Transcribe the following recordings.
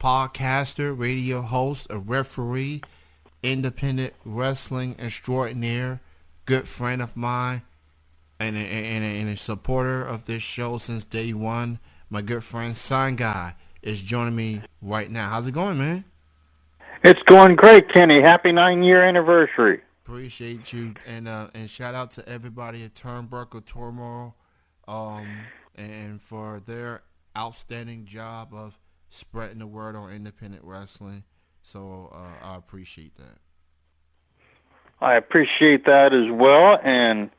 podcaster, radio host, a referee, independent wrestling extraordinaire, good friend of mine, and a supporter of this show since day one. My good friend Sun Guy is joining me right now. How's it going, man? It's going great, Kenny. Happy 9-year anniversary. Appreciate you, and shout out to everybody at Turnbuckle Turmoil, and for their outstanding job of spreading the word on independent wrestling. So I appreciate that. I appreciate that as well, and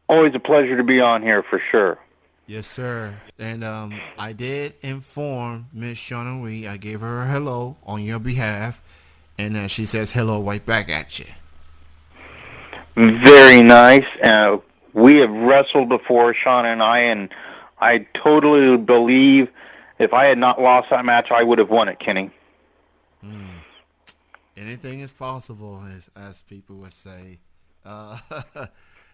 always a pleasure to be on here for sure. Yes, sir. And I did inform Miss Shauna Ree. I gave her a hello on your behalf, and she says hello right back at you. Very nice. We have wrestled before, Shauna and I totally believe if I had not lost that match, I would have won it, Kenny. Anything is possible, as people would say. Uh,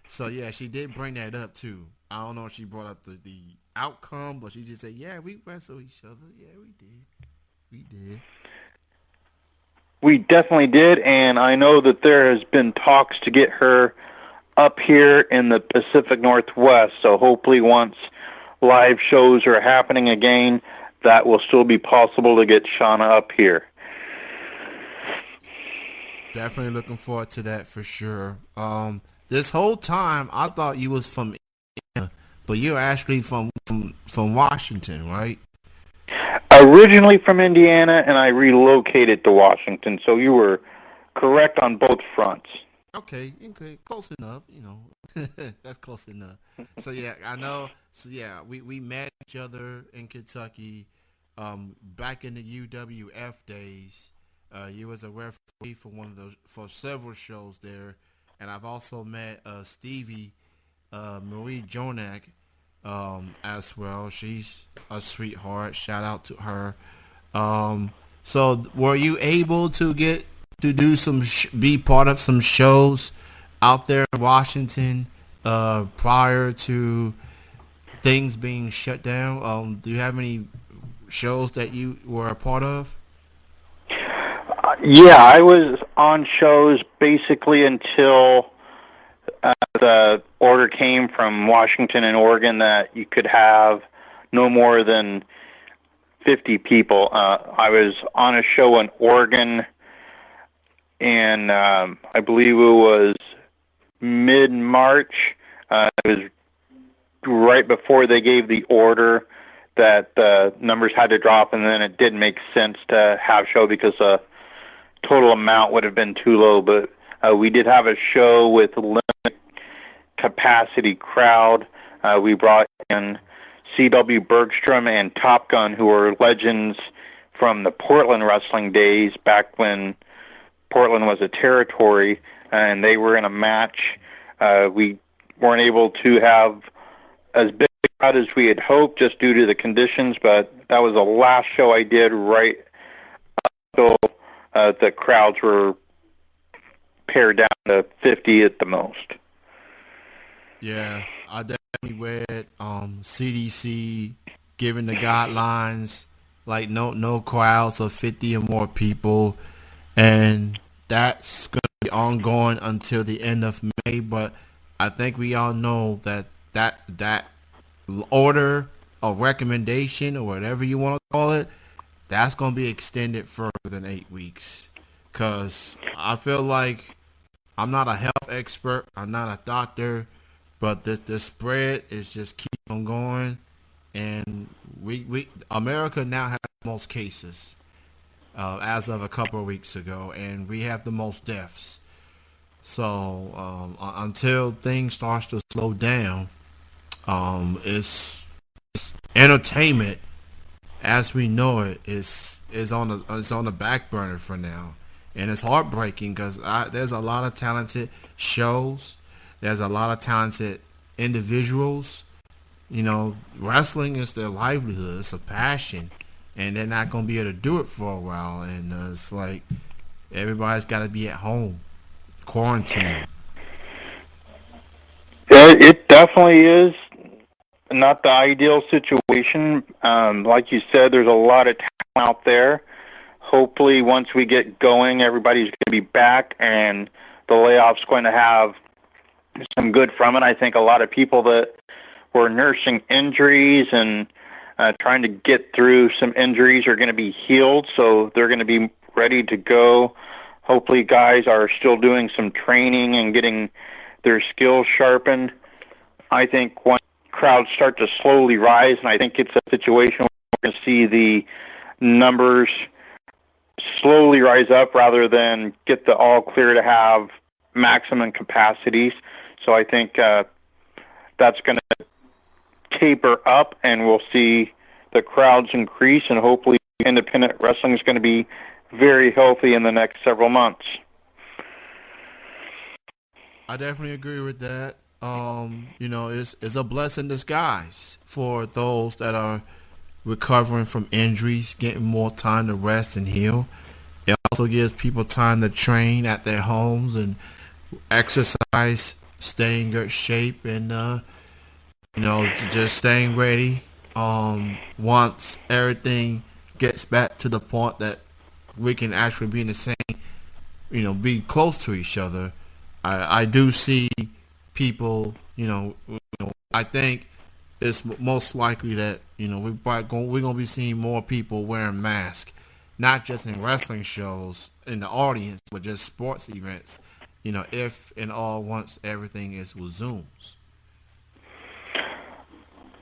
so yeah, she did bring that up too. I don't know if she brought up the outcome, but she just said, "Yeah, we wrestled each other. Yeah, we did. We did." We definitely did, and I know that there has been talks to get her up here in the Pacific Northwest, so hopefully once live shows are happening again, that will still be possible to get Shauna up here. Definitely looking forward to that for sure. This whole time I thought you was from Indiana, but you're actually from Washington, right? Originally from Indiana, and I relocated to Washington, so you were correct on both fronts. Okay, close enough. That's close enough. So yeah, I know. So yeah, we met each other in Kentucky, back in the UWF days. You was a referee for for several shows there, and I've also met Stevie, Marie Jonak, as well. She's a sweetheart. Shout out to her. So were you able to get to do be part of some shows out there in Washington prior to things being shut down? Do you have any shows that you were a part of? Yeah, I was on shows basically until the order came from Washington and Oregon that you could have no more than 50 people. I was on a show in Oregon, and I believe it was mid-March. It was right before they gave the order that the numbers had to drop, and then it didn't make sense to have show because the total amount would have been too low. But we did have a show with a limited capacity crowd. We brought in C.W. Bergstrom and Top Gun, who are legends from the Portland wrestling days, back when Portland was a territory, and they were in a match. We weren't able to have as big a crowd as we had hoped just due to the conditions, but that was the last show I did right until the crowds were pared down to 50 at the most. Yeah, I definitely read CDC giving the guidelines like no crowds of 50 or more people, and that's going to be ongoing until the end of May. But I think we all know that order or recommendation or whatever you want to call it, that's going to be extended further than 8 weeks. Because I feel like I'm not a health expert, I'm not a doctor, but the spread is just keep on going, and we America now has the most cases as of a couple of weeks ago, and we have the most deaths. So until things starts to slow down, it's entertainment as we know it is on the back burner for now, and it's heartbreaking because there's a lot of talented shows, there's a lot of talented individuals. Wrestling is their livelihood, it's a passion, and they're not gonna be able to do it for a while, and it's like everybody's got to be at home, quarantine. It definitely is not the ideal situation. Like you said, there's a lot of talent out there. hopefully once we get going, everybody's going to be back, and the layoff's going to have some good from it. I think a lot of people that were nursing injuries and trying to get through some injuries are going to be healed, so they're going to be ready to go. Hopefully guys are still doing some training and getting their skills sharpened. I think once crowds start to slowly rise, and I think it's a situation where we're going to see the numbers slowly rise up rather than get the all clear to have maximum capacities. So I think that's going to taper up, and we'll see the crowds increase, and hopefully independent wrestling is going to be very healthy in the next several months. I definitely agree with that. It's a blessing in disguise for those that are recovering from injuries, getting more time to rest and heal. It also gives people time to train at their homes and exercise, stay in good shape, and just staying ready. Once everything gets back to the point that we can actually be in the same, be close to each other. I do see people, I think it's most likely that, we're going to be seeing more people wearing masks, not just in wrestling shows in the audience, but just sports events, if and all once everything is resumes.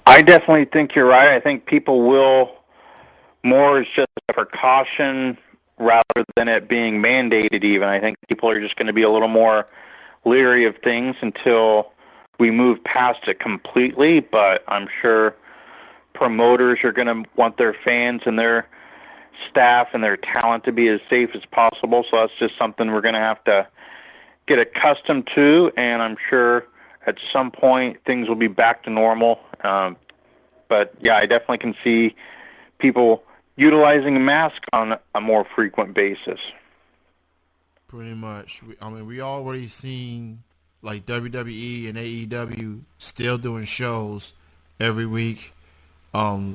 I definitely think you're right. I think people will more as just a precaution rather than it being mandated even. I think people are just going to be a little more leery of things until we move past it completely, but I'm sure promoters are going to want their fans and their staff and their talent to be as safe as possible, so that's just something we're going to have to get accustomed to, and I'm sure at some point things will be back to normal. But yeah, I definitely can see people utilizing a mask on a more frequent basis. Pretty much. We already seen like WWE and AEW still doing shows every week.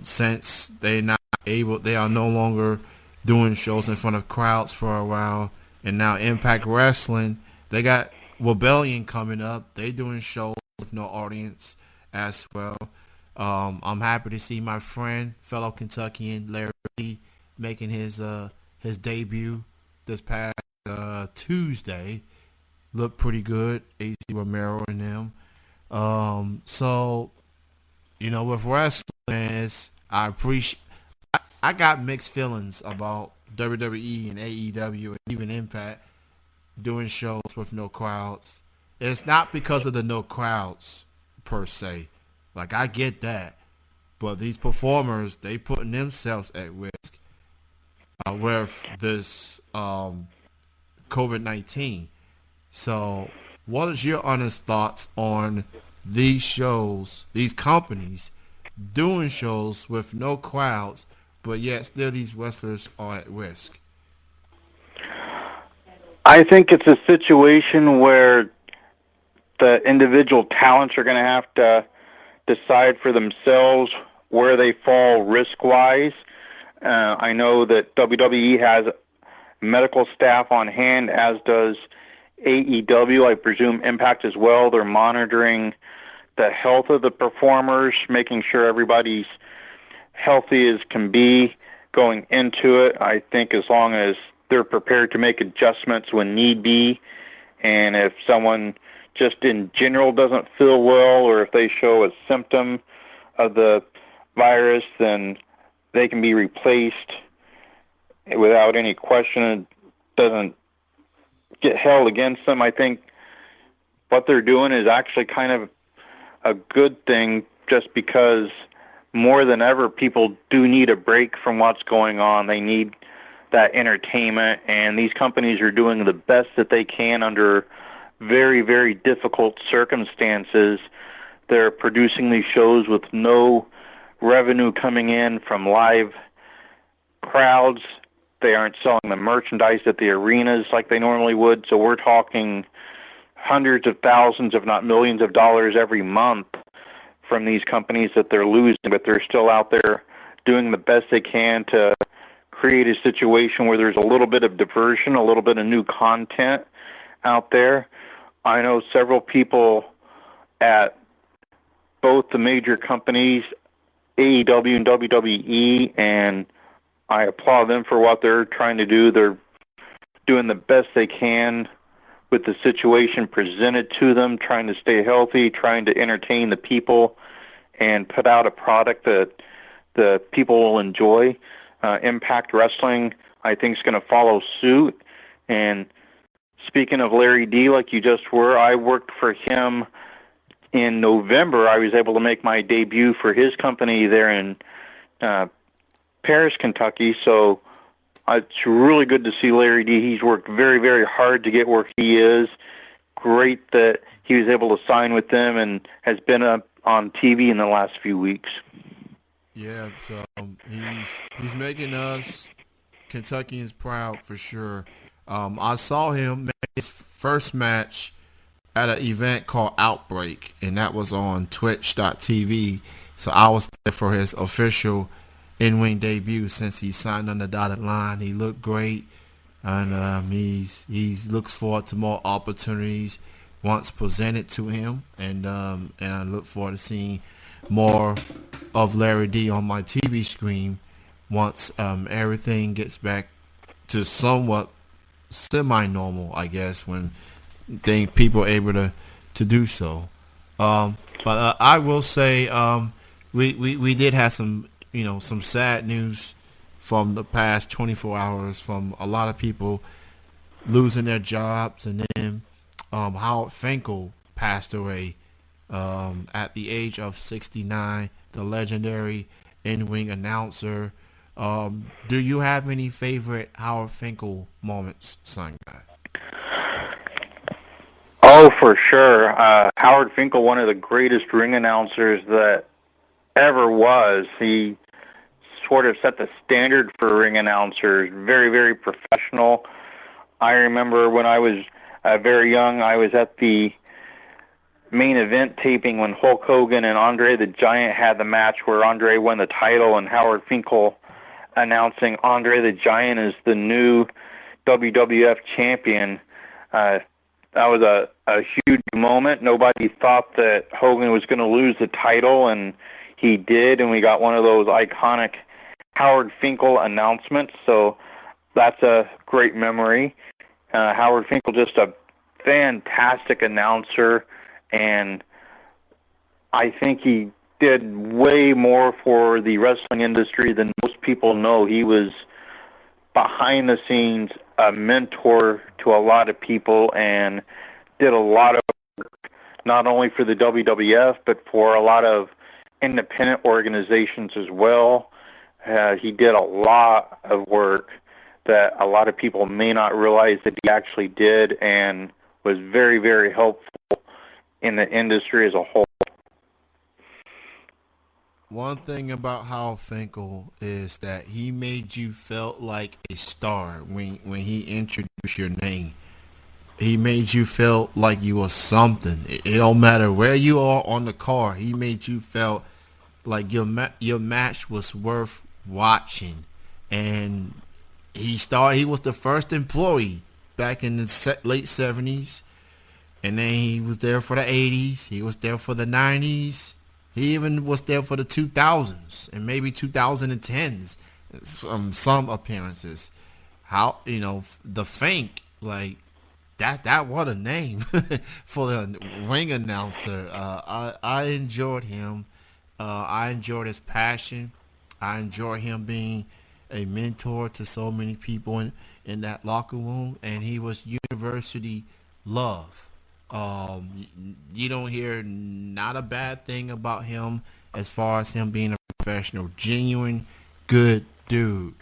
Since they are no longer doing shows in front of crowds for a while, and now Impact Wrestling, they got Rebellion coming up. They doing shows with no audience as well. I'm happy to see my friend, fellow Kentuckian Larry Lee, making his debut this past Tuesday. Looked pretty good. AC Romero and them. So with wrestling, I appreciate. I got mixed feelings about WWE and AEW and even Impact doing shows with no crowds. It's not because of the no crowds per se. Like, I get that. But these performers, they putting themselves at risk with this COVID-19. So what is your honest thoughts on these shows, these companies doing shows with no crowds, but yet still these wrestlers are at risk? I think it's a situation where the individual talents are going to have to decide for themselves where they fall risk-wise. I know that WWE has medical staff on hand, as does AEW. I presume Impact as well. They're monitoring the health of the performers, making sure everybody's healthy as can be going into it. I think as long as they're prepared to make adjustments when need be, and if someone just in general doesn't feel well, or if they show a symptom of the virus, then they can be replaced without any question. It doesn't get held against them. I think what they're doing is actually kind of a good thing, just because more than ever people do need a break from what's going on. They need that entertainment, and these companies are doing the best that they can under very, very difficult circumstances. They're producing these shows with no revenue coming in from live crowds. They aren't selling the merchandise at the arenas like they normally would. So we're talking hundreds of thousands, if not millions of dollars every month from these companies that they're losing, but they're still out there doing the best they can to create a situation where there's a little bit of diversion, a little bit of new content out there. I know several people at both the major companies, AEW and WWE, and I applaud them for what they're trying to do. They're doing the best they can with the situation presented to them, trying to stay healthy, trying to entertain the people, and put out a product that the people will enjoy. Impact Wrestling, I think, is going to follow suit. And speaking of Larry D, like you just were, I worked for him in November. I was able to make my debut for his company there in Paris, Kentucky. So it's really good to see Larry D. He's worked very, very hard to get where he is. Great that he was able to sign with them and has been up on TV in the last few weeks. Yeah, so he's making us Kentuckians proud for sure. I saw him make his first match at an event called Outbreak, and that was on Twitch.tv. So I was there for his official in-ring debut since he signed on the dotted line. He looked great, and he looks forward to more opportunities once presented to him, and I look forward to seeing more of Larry D on my TV screen once everything gets back to somewhat semi-normal, I guess, when people are able to do so. But I will say we did have some sad news from the past 24 hours from a lot of people losing their jobs, and then Howard Finkel passed away at the age of 69, the legendary in-ring announcer. Do you have any favorite Howard Finkel moments, Sun Guy? Oh, for sure. Howard Finkel, one of the greatest ring announcers that ever was. He sort of set the standard for ring announcers. Very, very professional. I remember when I was very young, I was at the main event taping when Hulk Hogan and Andre the Giant had the match where Andre won the title, and Howard Finkel announcing Andre the Giant as the new WWF champion. That was a huge moment. Nobody thought that Hogan was going to lose the title, and he did, and we got one of those iconic Howard Finkel announcements, so that's a great memory. Howard Finkel, just a fantastic announcer, and I think he did way more for the wrestling industry than most people know. He was behind the scenes a mentor to a lot of people and did a lot of work, not only for the WWF, but for a lot of independent organizations as well. He did a lot of work that a lot of people may not realize that he actually did, and was very, very helpful in the industry as a whole. One thing about Howard Finkel is that he made you felt like a star when he introduced your name. He made you feel like you were something. It don't matter where you are on the card. He made you felt like your match was worth watching. And he was the first employee back in the late 70s. And then he was there for the 80s. He was there for the 90s. He even was there for the 2000s and maybe 2010s. Some appearances. How, the Fink, like, that what a name for the ring announcer. I enjoyed him. I enjoyed his passion. I enjoyed him being a mentor to so many people in that locker room, and he was university love. You don't hear not a bad thing about him as far as him being a professional, genuine, good dude,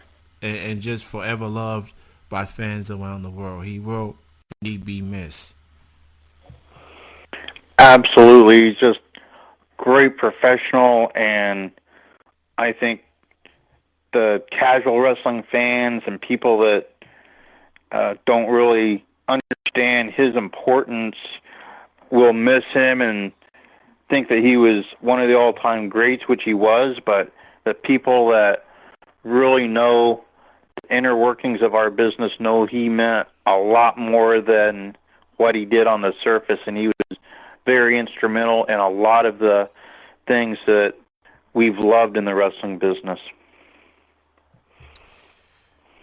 and just forever loved by fans around the world. He will indeed be missed. Absolutely. He's just great professional, and I think the casual wrestling fans and people that don't really understand his importance will miss him and think that he was one of the all-time greats, which he was, but the people that really know inner workings of our business know he meant a lot more than what he did on the surface, and he was very instrumental in a lot of the things that we've loved in the wrestling business.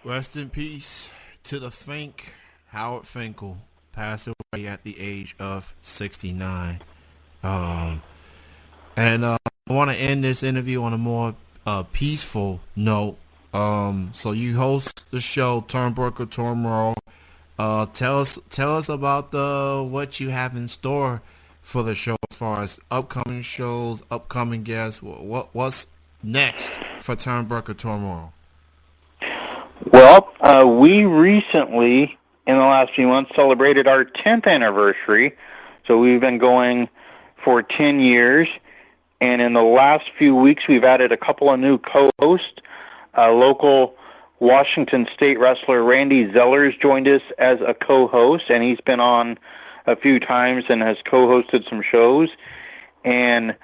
Rest in peace to the Fink. Howard Finkel passed away at the age of 69. I want to end this interview on a more peaceful note. So you host the show Turnbuckle Turmoil. Tell us about what you have in store for the show as far as upcoming shows, upcoming guests. What's next for Turnbuckle Turmoil? Well, we recently, in the last few months, celebrated our 10th anniversary. So we've been going for 10 years. And in the last few weeks, we've added a couple of new co-hosts. Local Washington State wrestler Randy Zellers joined us as a co-host, and he's been on a few times and has co-hosted some shows. And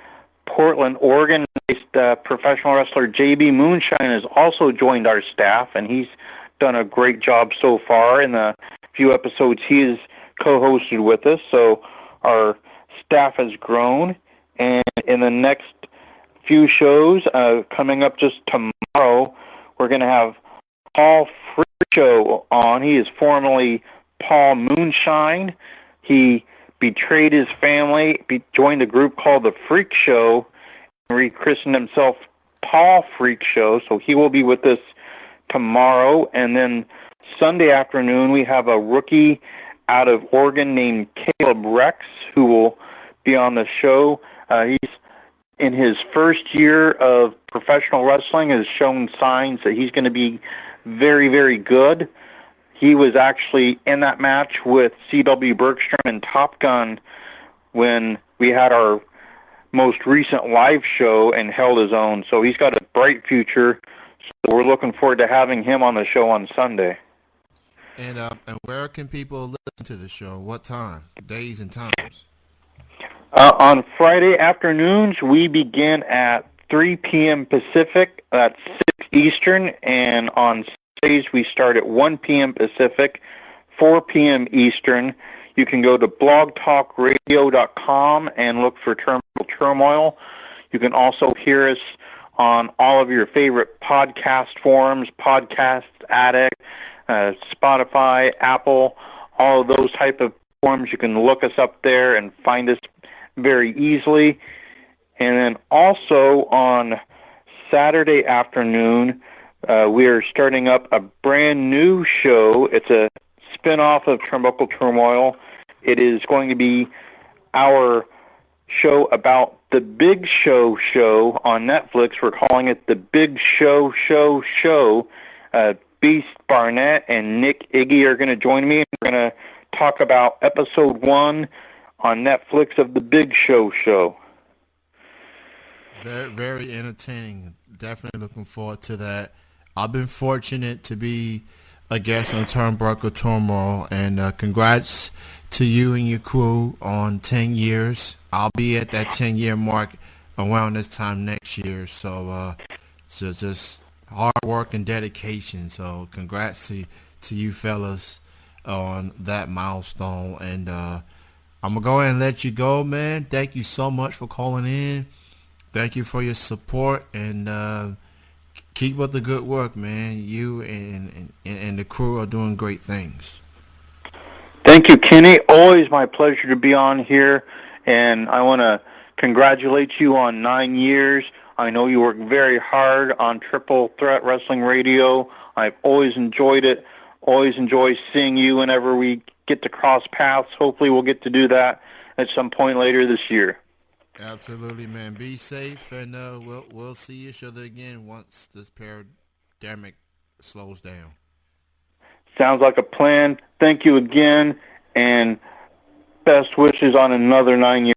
Portland, Oregon-based professional wrestler J.B. Moonshine has also joined our staff, and he's done a great job so far in the few episodes he has co-hosted with us. So our staff has grown. And in the next few shows, coming up just tomorrow, we're going to have Paul Freakshow on. He is formerly Paul Moonshine. He betrayed his family, joined a group called the Freak Show, and rechristened himself Paul Freakshow. So he will be with us tomorrow. And then Sunday afternoon, we have a rookie out of Oregon named Caleb Rex who will be on the show. He's in his first year of professional wrestling, has shown signs that he's going to be very, very good. He was actually in that match with C.W. Bergstrom and Top Gun when we had our most recent live show and held his own. So he's got a bright future. So we're looking forward to having him on the show on Sunday. And where can people listen to the show? What time? Days and times? On Friday afternoons, we begin at 3 p.m. Pacific, that's 6 Eastern, and on Saturdays we start at 1 p.m. Pacific, 4 p.m. Eastern. You can go to blogtalkradio.com and look for Turnbuckle Turmoil. You can also hear us on all of your favorite podcast forums, Podcast Addict, Spotify, Apple, all of those type of forums. You can look us up there and find us very easily. And then also on Saturday afternoon, we are starting up a brand new show. It's a spin-off of Turnbuckle Turmoil. It is going to be our show about the Big Show on Netflix. We're calling it the Big Show. Beast Barnett and Nick Iggy are going to join me. We're going to talk about episode 1 on Netflix of the Big Show. Very, very entertaining. Definitely looking forward to that. I've been fortunate to be a guest on Turnbuckle Turmoil, and congrats to you and your crew on 10 years. I'll be at that 10-year mark around this time next year. So just hard work and dedication. So congrats to you fellas on that milestone. And I'm going to go ahead and let you go, man. Thank you so much for calling in. Thank you for your support, and keep up the good work, man. You and the crew are doing great things. Thank you, Kenny. Always my pleasure to be on here, and I want to congratulate you on 9 years. I know you work very hard on Triple Threat Wrestling Radio. I've always enjoyed it. Always enjoy seeing you whenever we get to cross paths. Hopefully we'll get to do that at some point later this year. Absolutely, man. Be safe, and we'll see each other again once this pandemic slows down. Sounds like a plan. Thank you again, and best wishes on another 9 years.